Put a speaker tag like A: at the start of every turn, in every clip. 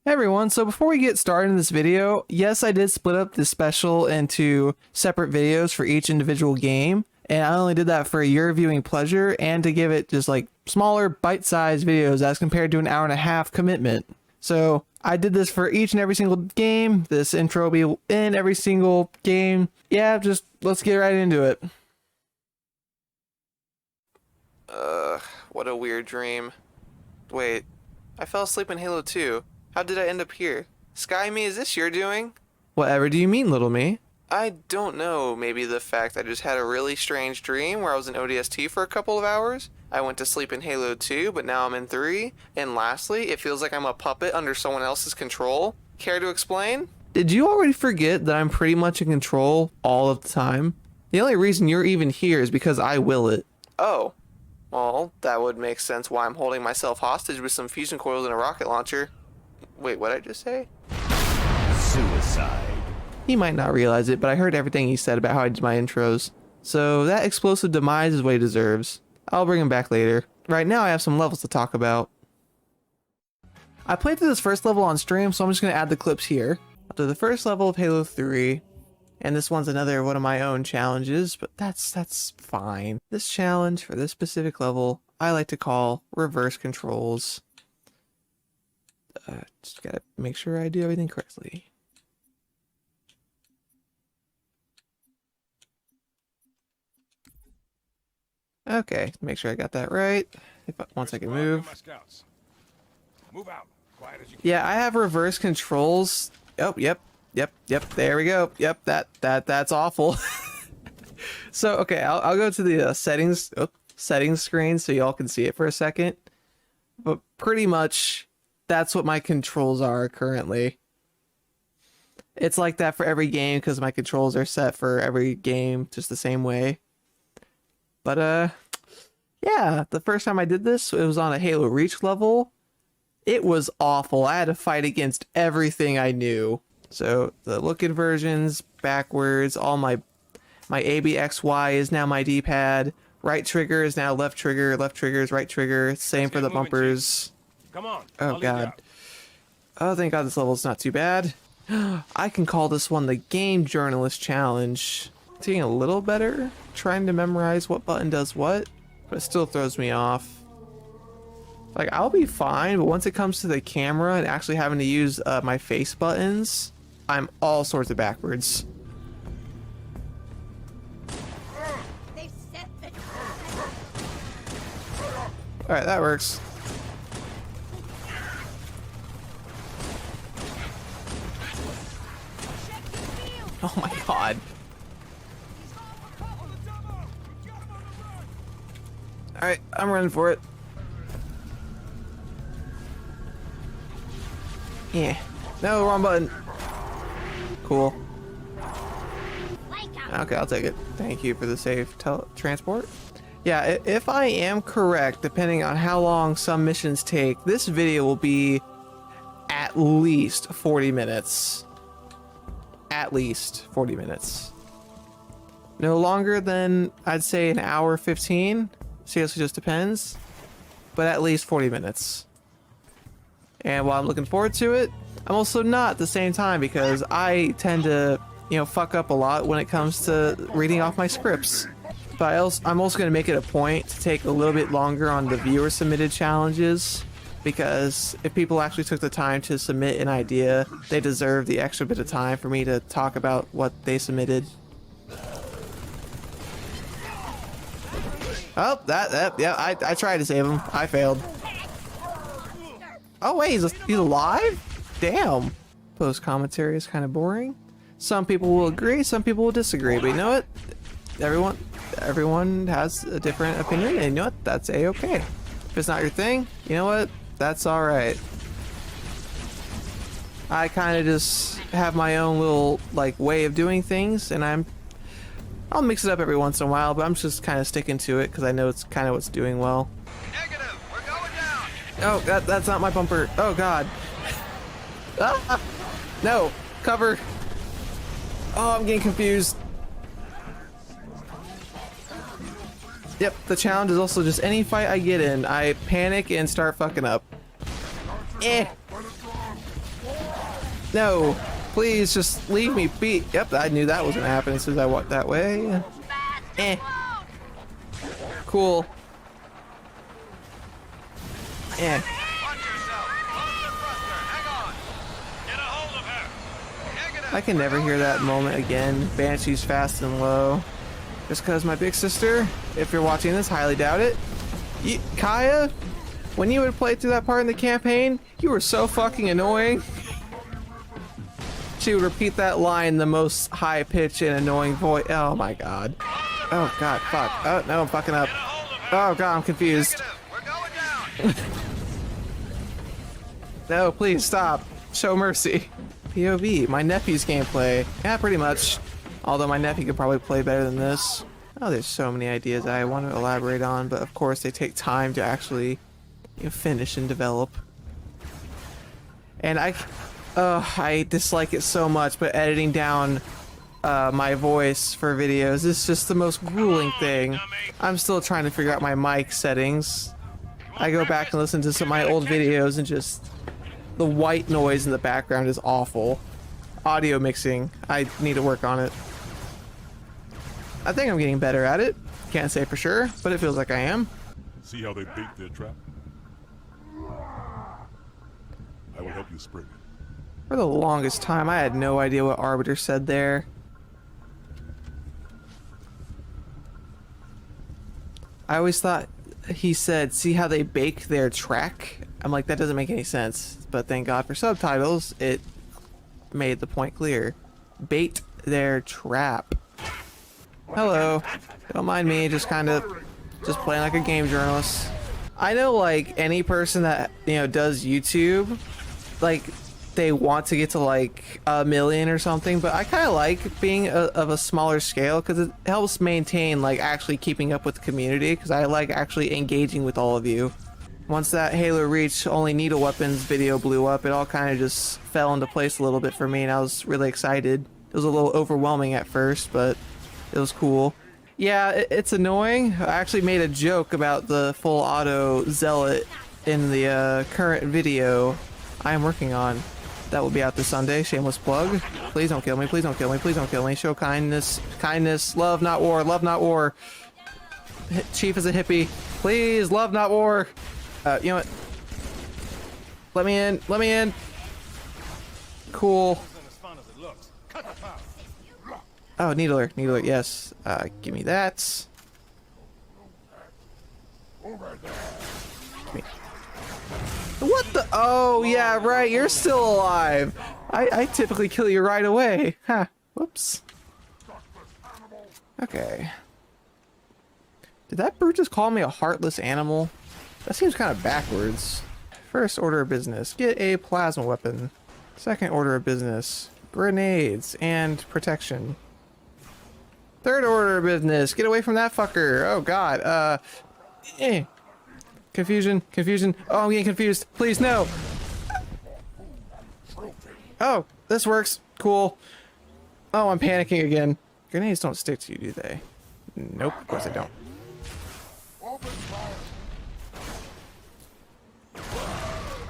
A: Hey everyone, so before we get started in this video, yes, I did split up this special into separate videos for each individual game, and I only did that for your viewing pleasure and to give it just like smaller bite-sized videos as compared to an hour-and-a-half commitment. So I did this for each and every single game. This intro will be in every single game. Yeah, just let's get right into it. What a weird dream. Wait, I fell asleep in Halo 2. How did I end up here? Sky Me, is this your doing? Whatever do you mean, little me? I don't know. Maybe the fact I just had a really strange dream where I was in ODST for a couple of hours. I went to sleep in Halo 2, but now I'm in 3. And lastly, it feels like I'm a puppet under someone else's control. Care to explain? Did you already forget that I'm pretty much in control all of the time? The only reason you're even here is because I will it. Oh. Well, that would make sense why I'm holding myself hostage with some fusion coils and a rocket launcher. Wait, what did I just say?
B: Suicide.
A: He might not realize it, but I heard everything he said about how I did my intros. So that explosive demise is what he deserves. I'll bring him back later. Right now I have some levels to talk about. I played through this first level on stream, so I'm just going to add the clips here. I'll do the first level of Halo 3. And this one's another one of my own challenges, but that's fine. This challenge for this specific level, I like to call reverse controls. Just gotta make sure I do everything correctly. Okay, make sure I got that right. Once I can move.
B: Move out. Quiet as you can.
A: Yeah, I have reverse controls. Oh, yep. There we go. Yep, that's awful. So, okay, I'll go to the settings screen so y'all can see it for a second. But pretty much that's what my controls are currently. It's like that for every game because my controls are set for every game just the same way. But yeah, the first time I did this, it was on a Halo Reach level. It was awful. I had to fight against everything I knew. So the look inversions, backwards, all my ABXY is now my D-pad. Right trigger is now left trigger is right trigger. Same for the bumpers.
B: Come on.
A: Oh god. Oh, thank god this level's not too bad. I can call this one the Game Journalist Challenge. It's getting a little better, trying to memorize what button does what, but it still throws me off. Like, I'll be fine, but once it comes to the camera and actually having to use my face buttons, I'm all sorts of backwards. Alright, that works. Oh my god. Alright, I'm running for it. Yeah. No, wrong button. Cool. Okay, I'll take it. Thank you for the safe transport. Yeah, if I am correct, depending on how long some missions take, this video will be at least 40 minutes. At least 40 minutes. No longer than, I'd say, an hour 15. Seriously, just depends. But at least 40 minutes. And while I'm looking forward to it, I'm also not at the same time because I tend to, fuck up a lot when it comes to reading off my scripts. But I'm also going to make it a point to take a little bit longer on the viewer submitted challenges, because if people actually took the time to submit an idea, they deserve the extra bit of time for me to talk about what they submitted. Oh, yeah, I tried to save him. I failed. Oh wait, he's alive? Damn. Post commentary is kind of boring. Some people will agree, some people will disagree, but you know what? Everyone has a different opinion, and you know what? That's a-okay. If it's not your thing, you know what? That's alright. I kind of just have my own little, way of doing things, and I'll mix it up every once in a while, but I'm just kind of sticking to it because I know it's kind of what's doing well.
B: Negative. We're going down.
A: Oh, that's not my bumper. Oh god. Ah! No, cover. Oh, I'm getting confused. Yep, the challenge is also just any fight I get in, I panic and start fucking up. Eh. No, please just leave me be. Yep, I knew that was gonna happen as soon as I walked that way. Eh. Cool. Eh.
B: Watch yourself. Hold the thruster. Hang on. Get a hold of her. Negative.
A: I can never hear that moment again. Banshee's fast and low. Just because my big sister, if you're watching this, highly doubt it. Kaya, when you would play through that part in the campaign, you were so fucking annoying. She would repeat that line in the most high pitch and annoying voice. Oh my god. Oh god, fuck. Oh no, I'm fucking up. Oh god, I'm confused.
B: We're going down.
A: No, please stop. Show mercy. POV, my nephew's gameplay. Yeah, pretty much. Although my nephew could probably play better than this. Oh, there's so many ideas I want to elaborate on, but of course they take time to actually finish and develop. And I dislike it so much, but editing down my voice for videos is just the most grueling thing. I'm still trying to figure out my mic settings. I go back and listen to some of my old videos and just the white noise in the background is awful. Audio mixing, I need to work on it. I think I'm getting better at it. Can't say for sure, but it feels like I am.
C: See how they bait their trap? I will help you spring it.
A: For the longest time, I had no idea what Arbiter said there. I always thought he said, see how they bake their track? I'm like, that doesn't make any sense. But thank God for subtitles, it made the point clear. Bait their trap. Hello. Don't mind me, just playing like a game journalist. I know, like, any person that, does YouTube, like, they want to get to like 1 million or something, but I kind of like being of a smaller scale because it helps maintain like actually keeping up with the community, because I like actually engaging with all of you. Once that Halo Reach only needle weapons video blew up, it all kind of just fell into place a little bit for me, and I was really excited. It was a little overwhelming at first, but it was cool. Yeah, it's annoying. I actually made a joke about the full auto zealot in the current video I am working on. That will be out this Sunday. Shameless plug. Please don't kill me. Please don't kill me. Please don't kill me. Show kindness. Kindness. Love, not war. Love, not war. Chief is a hippie. Please, love, not war. You know what? Let me in. Let me in. Cool. Oh, needler. Needler, yes. Give me that. Give me. What the? Oh, yeah, right. You're still alive. I typically kill you right away. Ha. Whoops. Okay. Did that bird just call me a heartless animal? That seems kind of backwards. First order of business. Get a plasma weapon. Second order of business. Grenades and protection. Third order of business. Get away from that fucker. Oh, God. Confusion, confusion. Oh, I'm getting confused. Please, no. Oh, this works. Cool. Oh, I'm panicking again. Grenades don't stick to you, do they? Nope, of course they don't.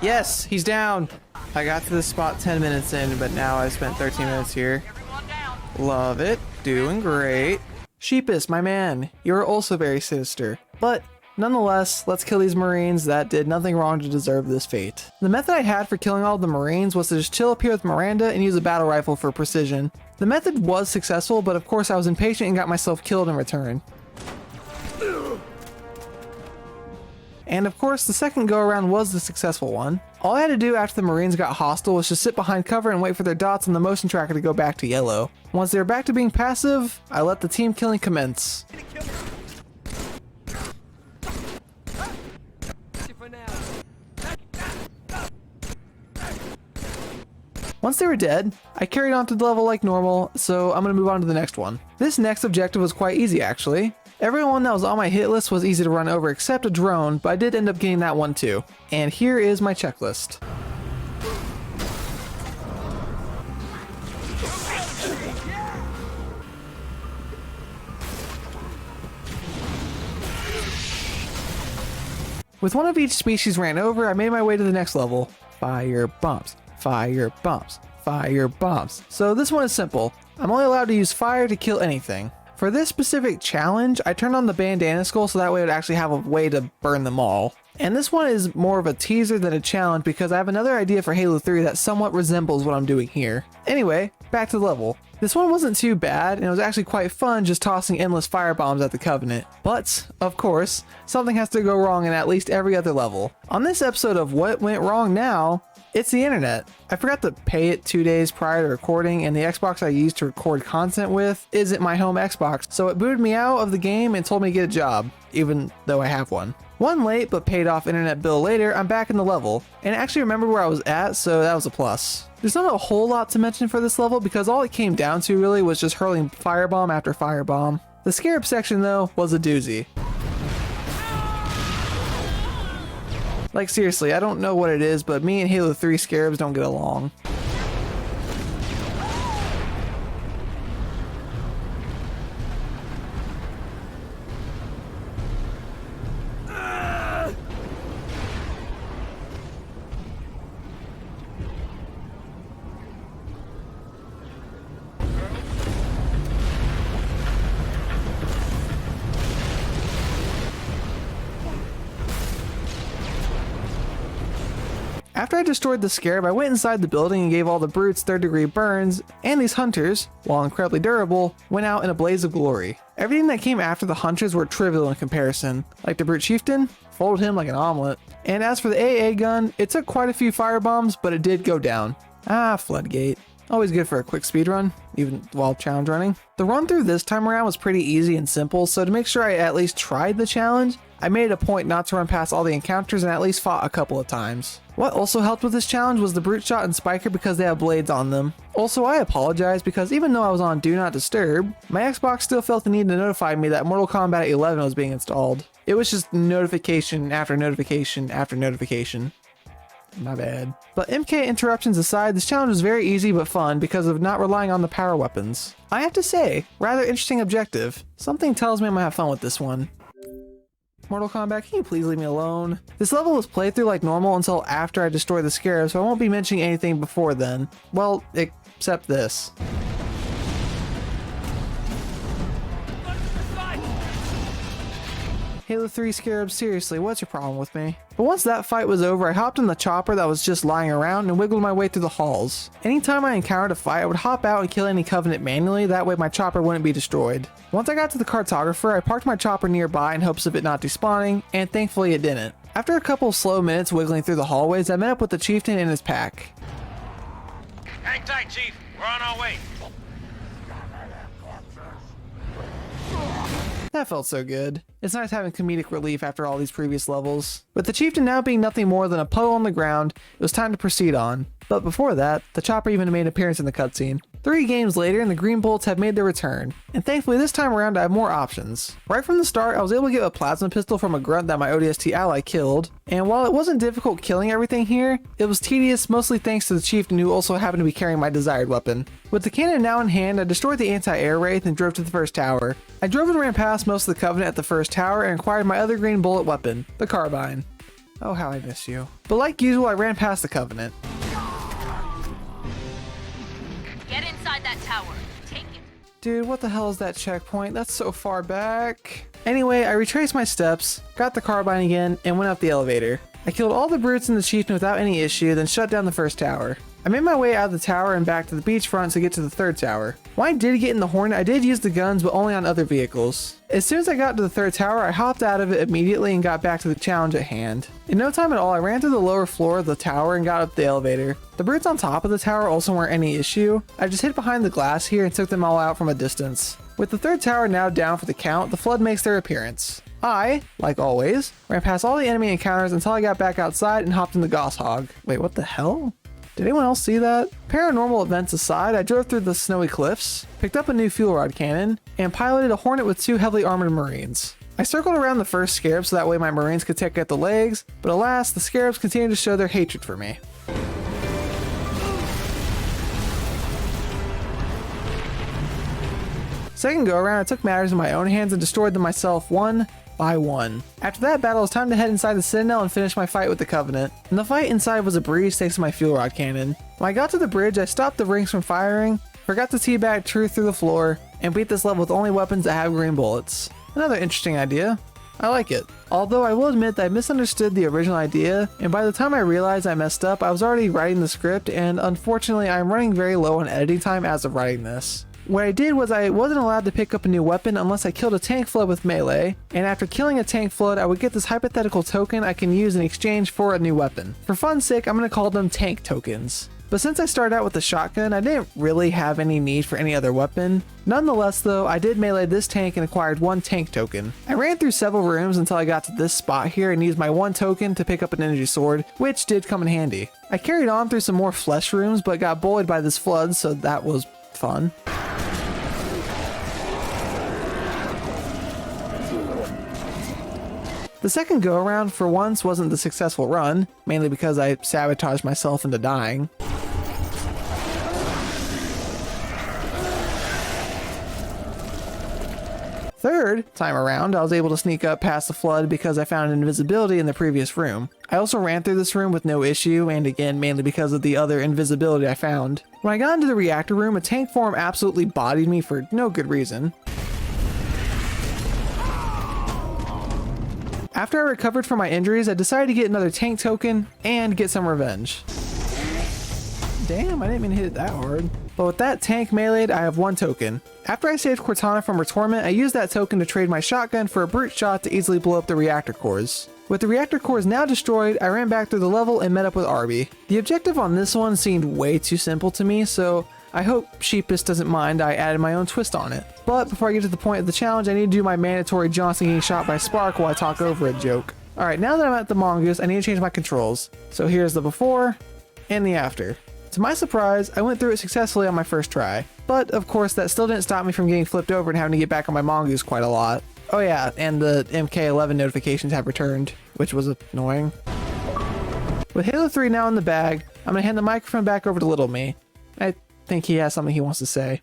A: Yes, he's down. I got to this spot 10 minutes in, but now I spent 13 minutes here. Love it. Doing great. Sheepus, my man. You're also very sinister. But nonetheless, let's kill these Marines that did nothing wrong to deserve this fate. The method I had for killing all the Marines was to just chill up here with Miranda and use a battle rifle for precision. The method was successful, but of course I was impatient and got myself killed in return. And of course, the second go-around was the successful one. All I had to do after the Marines got hostile was just sit behind cover and wait for their dots on the motion tracker to go back to yellow. Once they were back to being passive, I let the team killing commence. Once they were dead, I carried on to the level like normal, so I'm gonna move on to the next one. This next objective was quite easy actually. Everyone that was on my hit list was easy to run over except a drone, but I did end up getting that one too. And here is my checklist. With one of each species ran over, I made my way to the next level. Fire bumps, fire bumps, fire bombs. So this one is simple. I'm only allowed to use fire to kill anything. For this specific challenge, I turned on the bandana skull so that way it would actually have a way to burn them all. And this one is more of a teaser than a challenge because I have another idea for Halo 3 that somewhat resembles what I'm doing here. Anyway, back to the level. This one wasn't too bad, and it was actually quite fun just tossing endless firebombs at the Covenant. But, of course, something has to go wrong in at least every other level. On this episode of What Went Wrong Now, it's the internet. I forgot to pay it 2 days prior to recording, and the Xbox I used to record content with isn't my home Xbox, so it booted me out of the game and told me to get a job, even though I have one. One late but paid off internet bill later, I'm back in the level, and I actually remembered where I was at, so that was a plus. There's not a whole lot to mention for this level because all it came down to really was just hurling firebomb after firebomb. The Scarab section though was a doozy. Like seriously, I don't know what it is, but me and Halo 3 Scarabs don't get along. After I destroyed the Scarab, I went inside the building and gave all the brutes third-degree burns, and these hunters, while incredibly durable, went out in a blaze of glory. Everything that came after the hunters were trivial in comparison. Like the brute chieftain, folded him like an omelet. And as for the AA gun, it took quite a few firebombs, but it did go down. Ah, Floodgate. Always good for a quick speedrun, even while challenge running. The run through this time around was pretty easy and simple, so to make sure I at least tried the challenge, I made it a point not to run past all the encounters and at least fought a couple of times. What also helped with this challenge was the brute shot and spiker because they have blades on them. Also, I apologize because even though I was on Do Not Disturb, my Xbox still felt the need to notify me that Mortal Kombat 11 was being installed. It was just notification after notification after notification. My bad. But MK interruptions aside, this challenge was very easy but fun because of not relying on the power weapons. I have to say, rather interesting objective. Something tells me I'm gonna have fun with this one. Mortal Kombat, can you please leave me alone? This level was played through like normal until after I destroyed the Scarab, so I won't be mentioning anything before then. Well, except this. Halo 3 Scarab, seriously, what's your problem with me? But once that fight was over, I hopped in the chopper that was just lying around and wiggled my way through the halls. Anytime I encountered a fight, I would hop out and kill any Covenant manually, that way my chopper wouldn't be destroyed. Once I got to the cartographer, I parked my chopper nearby in hopes of it not despawning, and thankfully it didn't. After a couple slow minutes wiggling through the hallways, I met up with the chieftain and his pack.
B: Hang tight, Chief. We're on our way.
A: That felt so good. It's nice having comedic relief after all these previous levels. With the chieftain now being nothing more than a puddle on the ground, it was time to proceed on. But before that, the chopper even made an appearance in the cutscene. 3 games later, and the green bullets have made their return. And thankfully this time around I have more options. Right from the start, I was able to get a plasma pistol from a grunt that my ODST ally killed. And while it wasn't difficult killing everything here, it was tedious mostly thanks to the chieftain who also happened to be carrying my desired weapon. With the cannon now in hand, I destroyed the anti-air wraith and drove to the first tower. I drove and ran past most of the Covenant at the first tower and acquired my other green bullet weapon, the carbine. Oh, how I miss you. But like usual, I ran past the Covenant.
D: Get inside that tower. Take it.
A: Dude, what the hell is that checkpoint? That's so far back. Anyway, I retraced my steps, got the carbine again, and went up the elevator. I killed all the brutes in the chieftain without any issue, then shut down the first tower. I made my way out of the tower and back to the beachfront to get to the third tower. When I did get in the Hornet, I did use the guns, but only on other vehicles. As soon as I got to the third tower, I hopped out of it immediately and got back to the challenge at hand. In no time at all, I ran through the lower floor of the tower and got up the elevator. The brutes on top of the tower also weren't any issue. I just hid behind the glass here and took them all out from a distance. With the third tower now down for the count, the flood makes their appearance. I, like always, ran past all the enemy encounters until I got back outside and hopped in the Gosshog. Wait, what the hell? Did anyone else see that? Paranormal events aside, I drove through the snowy cliffs, picked up a new fuel rod cannon, and piloted a Hornet with 2 heavily armored Marines. I circled around the first Scarab so that way my Marines could take out the legs, but alas, the Scarabs continued to show their hatred for me. Second go around, I took matters in my own hands and destroyed them myself one I won. After that battle, it was time to head inside the Citadel and finish my fight with the Covenant. And the fight inside was a breeze thanks to my fuel rod cannon. When I got to the bridge, I stopped the rings from firing, forgot to teabag Truth through the floor, and beat this level with only weapons that have green bullets. Another interesting idea. I like it. Although I will admit that I misunderstood the original idea, and by the time I realized I messed up, I was already writing the script, and unfortunately I'm running very low on editing time as of writing this. What I did was I wasn't allowed to pick up a new weapon unless I killed a tank flood with melee, and after killing a tank flood I would get this hypothetical token I can use in exchange for a new weapon. For fun's sake, I'm going to call them tank tokens. But since I started out with the shotgun, I didn't really have any need for any other weapon. Nonetheless though, I did melee this tank and acquired one tank token. I ran through several rooms until I got to this spot here and used my one token to pick up an energy sword, which did come in handy. I carried on through some more flesh rooms but got bullied by this flood, so that was fun. The second go around for once wasn't the successful run, mainly because I sabotaged myself into dying. Third time around, I was able to sneak up past the flood because I found invisibility in the previous room. I also ran through this room with no issue, and again mainly because of the other invisibility I found. When I got into the reactor room, a tank form absolutely bodied me for no good reason. After I recovered from my injuries, I decided to get another tank token and get some revenge. Damn, I didn't mean to hit it that hard. But with that tank meleeed, I have one token. After I saved Cortana from her torment, I used that token to trade my shotgun for a brute shot to easily blow up the reactor cores. With the reactor cores now destroyed, I ran back through the level and met up with Arby. The objective on this one seemed way too simple to me, so I hope Sheepus doesn't mind I added my own twist on it. But before I get to the point of the challenge, I need to do my mandatory Johnson getting shot by Spark while I talk over a joke. Alright, now that I'm at the mongoose, I need to change my controls. So here's the before and the after. To my surprise, I went through it successfully on my first try. But of course, that still didn't stop me from getting flipped over and having to get back on my mongoose quite a lot. Oh yeah, and the MK11 notifications have returned, which was annoying. With Halo 3 now in the bag, I'm gonna hand the microphone back over to Little Me. I think he has something he wants to say.